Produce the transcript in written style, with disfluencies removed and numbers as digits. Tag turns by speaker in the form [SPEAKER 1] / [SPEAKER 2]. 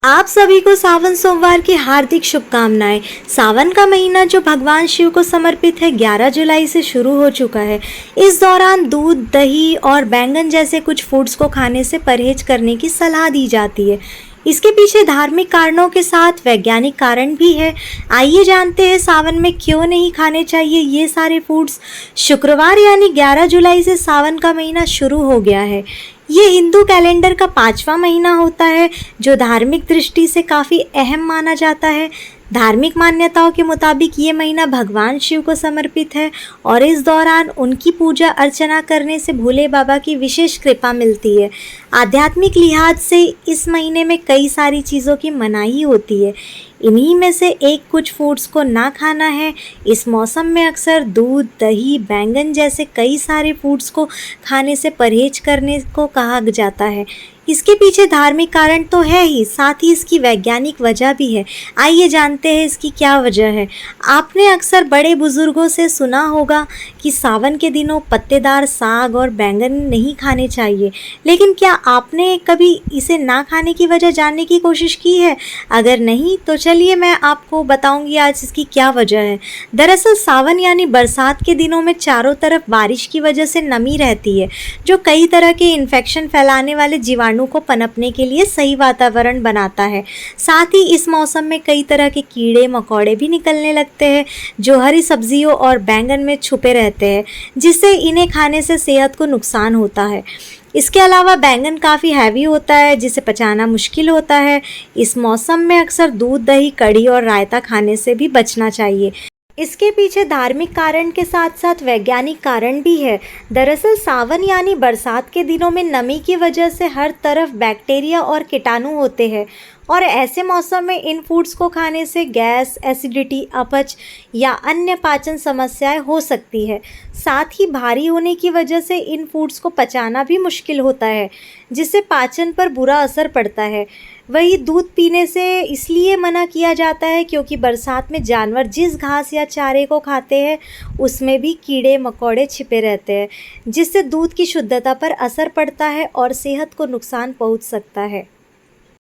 [SPEAKER 1] आप सभी को सावन सोमवार की हार्दिक शुभकामनाएं। सावन का महीना जो भगवान शिव को समर्पित है 11 जुलाई से शुरू हो चुका है। इस दौरान दूध, दही और बैंगन जैसे कुछ फूड्स को खाने से परहेज करने की सलाह दी जाती है। इसके पीछे धार्मिक कारणों के साथ वैज्ञानिक कारण भी है। आइए जानते हैं सावन में क्यों नहीं खाने चाहिए ये सारे फूड्स। शुक्रवार यानी 11 जुलाई से सावन का महीना शुरू हो गया है। ये हिंदू कैलेंडर का 5वां महीना होता है जो धार्मिक दृष्टि से काफ़ी अहम माना जाता है। धार्मिक मान्यताओं के मुताबिक ये महीना भगवान शिव को समर्पित है और इस दौरान उनकी पूजा अर्चना करने से भोले बाबा की विशेष कृपा मिलती है। आध्यात्मिक लिहाज से इस महीने में कई सारी चीज़ों की मनाही होती है। इन्हीं में से एक कुछ फूड्स को ना खाना है। इस मौसम में अक्सर दूध, दही, बैंगन जैसे कई सारे फूड्स को खाने से परहेज करने को कहा जाता है। इसके पीछे धार्मिक कारण तो है ही, साथ ही इसकी वैज्ञानिक वजह भी है। आइए जानते हैं इसकी क्या वजह है। आपने अक्सर बड़े बुजुर्गों से सुना होगा कि सावन के दिनों पत्तेदार साग और बैंगन नहीं खाने चाहिए, लेकिन क्या आपने कभी इसे ना खाने की वजह जानने की कोशिश की है? अगर नहीं तो चलिए मैं आपको बताऊंगी आज इसकी क्या वजह है। दरअसल सावन यानी बरसात के दिनों में चारों तरफ बारिश की वजह से नमी रहती है, जो कई तरह के इन्फेक्शन फैलाने वाले जीवाणु को पनपने के लिए सही वातावरण बनाता है। साथ ही इस मौसम में कई तरह के कीड़े मकोड़े भी निकलने लगते हैं जो हरी सब्जियों और बैंगन में छुपे रहते हैं, जिससे इन्हें खाने से सेहत को नुकसान होता है। इसके अलावा बैंगन काफ़ी हैवी होता है जिसे पचाना मुश्किल होता है। इस मौसम में अक्सर दूध, दही, कढ़ी और रायता खाने से भी बचना चाहिए। इसके पीछे धार्मिक कारण के साथ साथ वैज्ञानिक कारण भी है। दरअसल सावन यानी बरसात के दिनों में नमी की वजह से हर तरफ बैक्टीरिया और कीटाणु होते हैं और ऐसे मौसम में इन फूड्स को खाने से गैस, एसिडिटी, अपच या अन्य पाचन समस्याएं हो सकती है। साथ ही भारी होने की वजह से इन फूड्स को पचाना भी मुश्किल होता है, जिससे पाचन पर बुरा असर पड़ता है। वही दूध पीने से इसलिए मना किया जाता है क्योंकि बरसात में जानवर जिस घास या चारे को खाते हैं उसमें भी कीड़े मकोड़े छिपे रहते हैं, जिससे दूध की शुद्धता पर असर पड़ता है और सेहत को नुकसान पहुंच सकता है।